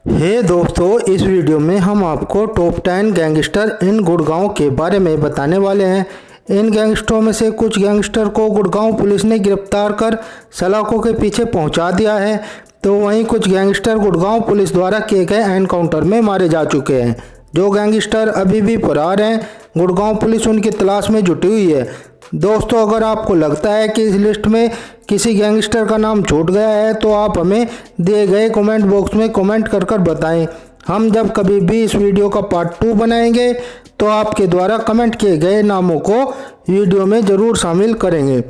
दोस्तों, इस वीडियो में हम आपको टॉप 10 गैंगस्टर इन गुड़गांव के बारे में बताने वाले हैं। इन गैंगस्टरों में से कुछ गैंगस्टर को गुड़गांव पुलिस ने गिरफ्तार कर सलाखों के पीछे पहुंचा दिया है, तो वहीं कुछ गैंगस्टर गुड़गांव पुलिस द्वारा किए गए एनकाउंटर में मारे जा चुके हैं। जो गैंगस्टर अभी भी फरार हैं, गुड़गांव पुलिस उनकी तलाश में जुटी हुई है। दोस्तों, अगर आपको लगता है कि इस लिस्ट में किसी गैंगस्टर का नाम छूट गया है तो आप हमें दिए गए कमेंट बॉक्स में कमेंट कर बताएं। हम जब कभी भी इस वीडियो का पार्ट 2 बनाएंगे तो आपके द्वारा कमेंट किए गए नामों को वीडियो में ज़रूर शामिल करेंगे।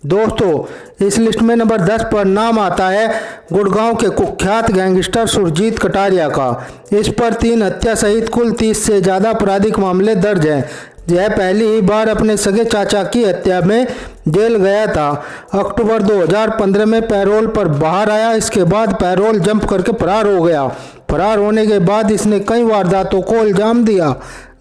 दोस्तों, इस लिस्ट में नंबर 10 पर नाम आता है गुड़गांव के कुख्यात गैंगस्टर सुरजीत कटारिया का। इस पर 3 हत्या सहित कुल 30 से ज़्यादा आपराधिक मामले दर्ज हैं। यह पहली ही बार अपने सगे चाचा की हत्या में जेल गया था। अक्टूबर 2015 में पैरोल पर बाहर आया। इसके बाद पैरोल जंप करके फरार हो गया। फरार होने के बाद इसने कई वारदातों को अंजाम दिया।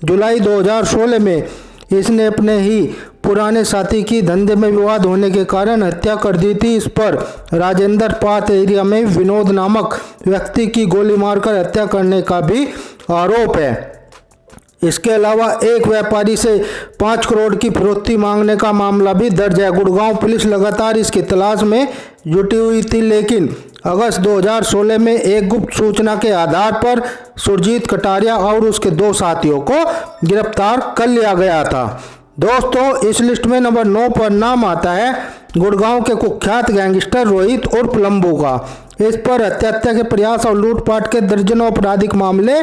जुलाई 2016 में इसने अपने ही पुराने साथी की धंधे में विवाद होने के कारण हत्या कर दी थी। इस पर राजेंद्र पात एरिया में विनोद नामक व्यक्ति की गोली मारकर हत्या करने का भी आरोप है। इसके अलावा एक व्यापारी से 5 करोड़ की फिरौती मांगने का मामला भी दर्ज है। गुड़गांव पुलिस लगातार इसकी तलाश में जुटी हुई थी, लेकिन अगस्त 2016 में एक गुप्त सूचना के आधार पर सुरजीत कटारिया और उसके 2 साथियों को गिरफ्तार कर लिया गया था। दोस्तों, इस लिस्ट में नंबर 9 पर नाम आता है गुड़गांव के कुख्यात गैंगस्टर रोहित उर्फ लंबू का। इस पर हत्या के प्रयास और लूटपाट के दर्जनों आपराधिक मामले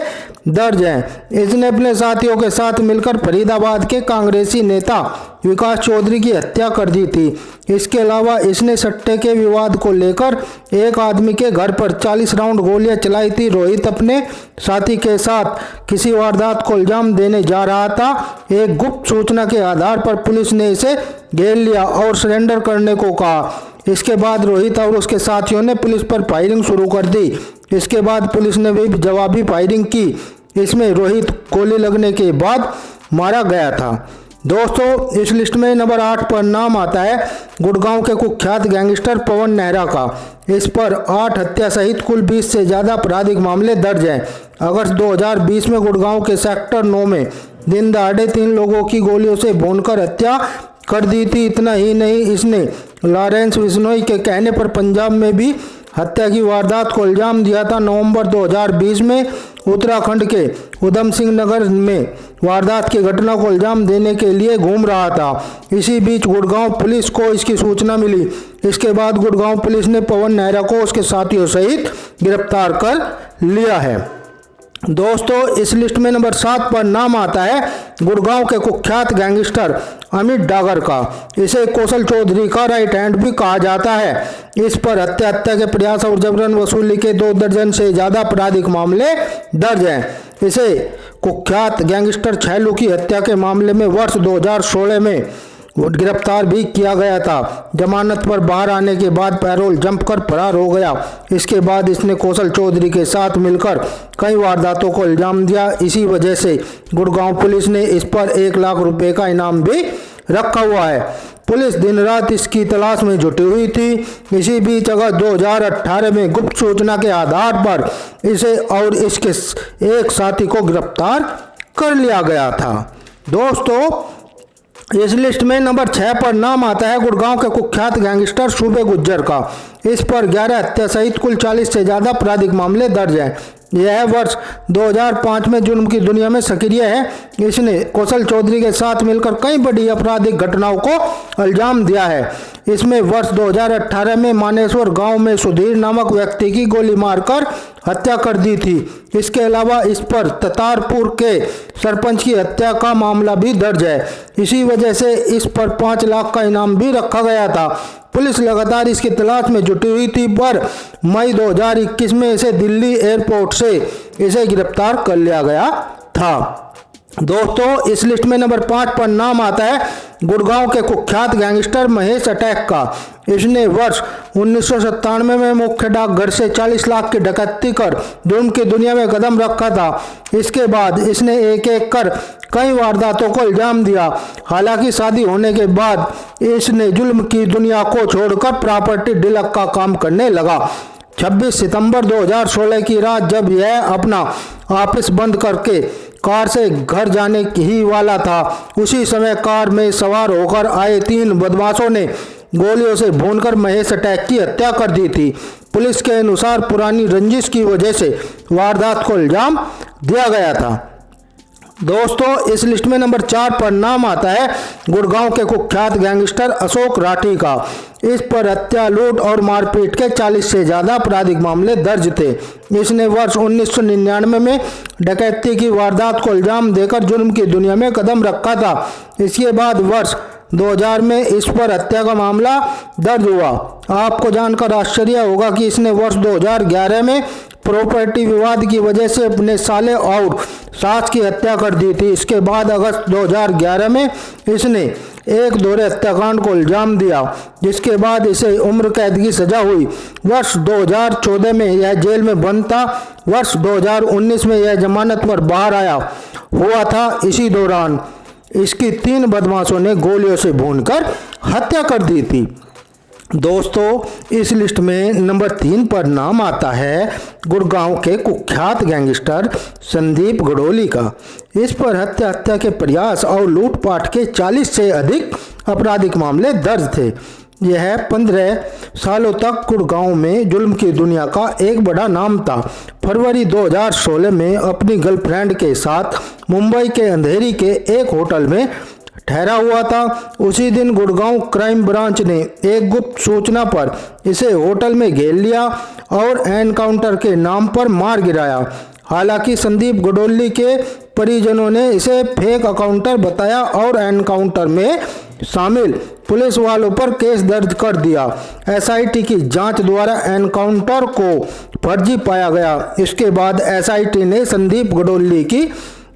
दर्ज हैं। इसने अपने साथियों के साथ मिलकर फरीदाबाद के कांग्रेसी नेता विकास चौधरी की हत्या कर दी थी। इसके अलावा इसने सट्टे के विवाद को लेकर एक आदमी के घर पर 40 राउंड गोलियां चलाई थी। रोहित अपने साथी के साथ किसी वारदात को अंजाम देने जा रहा था। एक गुप्त सूचना के आधार पर पुलिस ने इसे घेर लिया और सरेंडर करने को कहा। इसके बाद रोहित और उसके साथियों ने पुलिस पर फायरिंग शुरू कर दी। इसके बाद पुलिस ने भी जवाबी फायरिंग की। इसमें रोहित गोली लगने के बाद मारा गया था। दोस्तों, इस लिस्ट में नंबर 8 पर नाम आता है गुड़गांव के कुख्यात गैंगस्टर पवन नेहरा का। इस पर 8 हत्या सहित कुल 20 से ज़्यादा आपराधिक मामले दर्ज हैं। अगस्त 2020 में गुड़गांव के सेक्टर 9 में दिन दहाड़े 3 लोगों की गोलियों से भूनकर हत्या कर दी थी। इतना ही नहीं, इसने लॉरेंस बिश्नोई के कहने पर पंजाब में भी हत्या की वारदात को इल्जाम दिया था। नवंबर 2020 में उत्तराखंड के उधम सिंह नगर में वारदात की घटना को इल्जाम देने के लिए घूम रहा था। इसी बीच गुड़गांव पुलिस को इसकी सूचना मिली। इसके बाद गुड़गांव पुलिस ने पवन नेहरा को उसके साथियों सहित गिरफ्तार कर लिया है। दोस्तों, इस लिस्ट में नंबर 7 पर नाम आता है गुड़गांव के कुख्यात गैंगस्टर अमित डागर का। इसे कौशल चौधरी का राइट हैंड भी कहा जाता है। इस पर हत्या के प्रयास और जबरन वसूली के 2 दर्जन से ज़्यादा आपराधिक मामले दर्ज हैं। इसे कुख्यात गैंगस्टर छैलू की हत्या के मामले में वर्ष 2016 में गिरफ्तार भी किया गया था। जमानत पर बाहर आने के बाद पैरोल जंप कर फरार हो गया। इसके बाद इसने कौशल चौधरी के साथ मिलकर कई वारदातों को इल्जाम दिया। इसी वजह से गुड़गांव पुलिस ने इस पर 1 लाख रुपए का इनाम भी रखा हुआ है। पुलिस दिन रात इसकी तलाश में जुटी हुई थी। इसी बीच अगस्त 2018 में गुप्त सूचना के आधार पर इसे और इसके एक साथी को गिरफ्तार कर लिया गया था। दोस्तों, इस लिस्ट में नंबर 6 पर नाम आता है गुड़गांव के कुख्यात गैंगस्टर सूबे गुज्जर का। इस पर 11 हत्या सहित कुल 40 से ज़्यादा आपराधिक मामले दर्ज हैं। यह वर्ष 2005 में जुर्म की दुनिया में सक्रिय है। इसने कौशल चौधरी के साथ मिलकर कई बड़ी आपराधिक घटनाओं को अंजाम दिया है। इसमें वर्ष 2018 में मानेश्वर गांव में सुधीर नामक व्यक्ति की गोली मारकर हत्या कर दी थी। इसके अलावा इस पर ततारपुर के सरपंच की हत्या का मामला भी दर्ज है। इसी वजह से इस पर 5 लाख का इनाम भी रखा गया था। पुलिस लगातार इसकी तलाश में जुटी हुई थी, पर मई 2021 में इसे दिल्ली एयरपोर्ट से इसे गिरफ्तार कर लिया गया था। दोस्तों, इस लिस्ट में नंबर 5 पर नाम आता है गुड़गांव के कुख्यात गैंगस्टर महेश अटैक का। इसने वर्ष 1997 में मुख्य डाकघर से 40 लाख की डकैती कर जुर्म की दुनिया में कदम रखा था। इसके बाद इसने एक एक कर कई वारदातों को इल्जाम दिया। हालांकि शादी होने के बाद इसने जुल्म की दुनिया को छोड़कर प्रॉपर्टी डीलर का काम करने लगा। 26 सितंबर 2016 की रात जब यह अपना ऑफिस बंद करके कार से घर जाने ही वाला था, उसी समय कार में सवार होकर आए 3 बदमाशों ने गोलियों से भूनकर महेश अटैक की हत्या कर दी थी। पुलिस के अनुसार पुरानी रंजिश की वजह से वारदात को इल्जाम दिया गया था। दोस्तों, इस लिस्ट में नंबर 4 पर नाम आता है गुड़गांव के कुख्यात गैंगस्टर अशोक राठी का। इस पर हत्या, लूट और मारपीट के 40 से ज़्यादा आपराधिक मामले दर्ज थे। इसने वर्ष 1999 में डकैती की वारदात को इल्जाम देकर जुर्म की दुनिया में कदम रखा था। इसके बाद वर्ष 2000 में इस पर हत्या का मामला दर्ज हुआ। आपको जानकर आश्चर्य होगा कि इसने वर्ष 2011 में प्रॉपर्टी विवाद की वजह से अपने साले और सास की हत्या कर दी थी। इसके बाद अगस्त 2011 में इसने एक दोहरे हत्याकांड को इल्जाम दिया, जिसके बाद इसे उम्र कैद की सजा हुई। वर्ष 2014 में यह जेल में बंद था। वर्ष 2019 में यह जमानत पर बाहर आया हुआ था। इसी दौरान इसकी 3 बदमाशों ने गोलियों से भूनकर हत्या कर दी थी। दोस्तों, इस लिस्ट में नंबर 3 पर नाम आता है गुड़गांव के कुख्यात गैंगस्टर संदीप गडोली का। इस पर हत्या के प्रयास और लूटपाट के 40 से अधिक आपराधिक मामले दर्ज थे। यह 15 सालों तक गुड़गांव में जुल्म की दुनिया का एक बड़ा नाम था। फरवरी 2016 में अपनी गर्लफ्रेंड के साथ मुंबई के अंधेरी के एक होटल में ठहरा हुआ था। उसी दिन गुड़गांव क्राइम ब्रांच ने एक गुप्त सूचना पर इसे होटल में घेर लिया और एनकाउंटर के नाम पर मार गिराया। हालांकि संदीप गडोली के परिजनों ने इसे फेक एनकाउंटर बताया और एनकाउंटर में शामिल पुलिस वालों पर केस दर्ज कर दिया। एसआईटी की जांच द्वारा एनकाउंटर को फर्जी पाया गया। इसके बाद एसआईटी ने संदीप गडोली की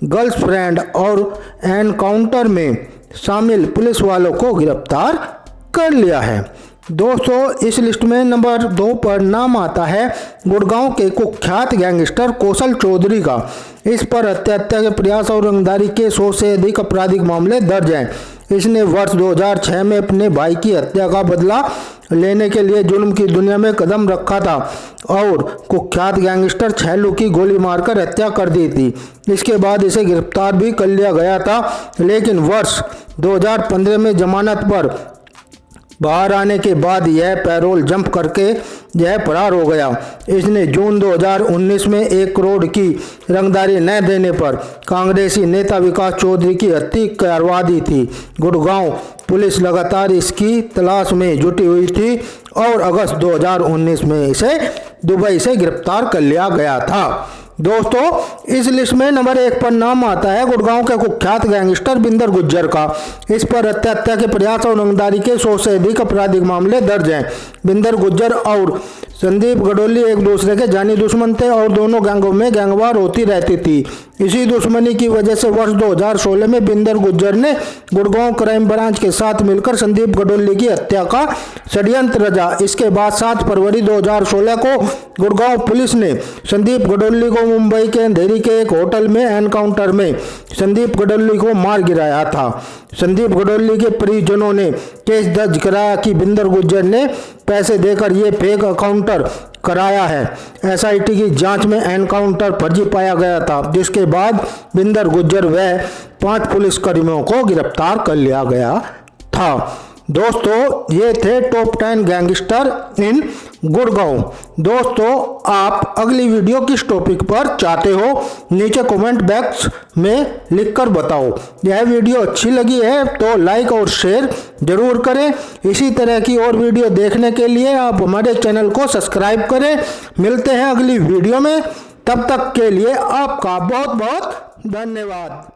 गर्लफ्रेंड और एनकाउंटर में शामिल पुलिस वालों को गिरफ्तार कर लिया है। दोस्तों, इस लिस्ट में नंबर 2 पर नाम आता है गुड़गांव के कुख्यात गैंगस्टर कौशल चौधरी का। इस पर हत्या के प्रयास और रंगदारी के 100 से अधिक आपराधिक मामले दर्ज हैं। इसने वर्ष 2006 में अपने भाई की हत्या का बदला लेने के लिए जुल्म की दुनिया में कदम रखा था और कुख्यात गैंगस्टर छैलू की गोली मारकर हत्या कर दी थी। इसके बाद इसे गिरफ्तार भी कर लिया गया था, लेकिन वर्ष 2015 में जमानत पर बाहर आने के बाद यह पैरोल जंप करके यह फरार हो गया। इसने जून 2019 में 1 करोड़ की रंगदारी न देने पर कांग्रेसी नेता विकास चौधरी की हत्या करवा दी थी। गुड़गांव पुलिस लगातार इसकी तलाश में जुटी हुई थी और अगस्त 2019 में इसे दुबई से गिरफ्तार कर लिया गया था। दोस्तों, इस लिस्ट में नंबर 1 पर नाम आता है गुड़गांव के कुख्यात गैंगस्टर बिंदर गुज्जर का। इस पर हत्या के प्रयास और रंगदारी के 100 से अधिक आपराधिक मामले दर्ज हैं। बिंदर गुज्जर और संदीप गडोली एक दूसरे के जानी दुश्मन थे और दोनों गैंगों में गैंगवार होती रहती थी। इसी दुश्मनी की वजह से वर्ष 2016 में बिंदर गुज्जर ने गुड़गांव क्राइम ब्रांच के साथ मिलकर संदीप गडोली की हत्या का षड्यंत्र रचा। इसके बाद 7 फरवरी 2016 को गुड़गांव पुलिस ने संदीप गडोली को मुंबई के अंधेरी के एक होटल में एनकाउंटर में संदीप गडोली को मार गिराया था। संदीप गडोली के परिजनों ने केस दर्ज कराया कि बिंदर गुज्जर ने पैसे देकर ये फेक एनकाउंटर कराया है। एसआईटी की जांच में एनकाउंटर फर्जी पाया गया था, जिसके बाद बिंदर गुज्जर व 5 पुलिसकर्मियों को गिरफ्तार कर लिया गया था। दोस्तों, ये थे टॉप 10 गैंगस्टर इन गुड़गांव। दोस्तों, आप अगली वीडियो किस टॉपिक पर चाहते हो, नीचे कमेंट बॉक्स में लिखकर बताओ। यह वीडियो अच्छी लगी है तो लाइक और शेयर जरूर करें। इसी तरह की और वीडियो देखने के लिए आप हमारे चैनल को सब्सक्राइब करें। मिलते हैं अगली वीडियो में, तब तक के लिए आपका बहुत बहुत धन्यवाद।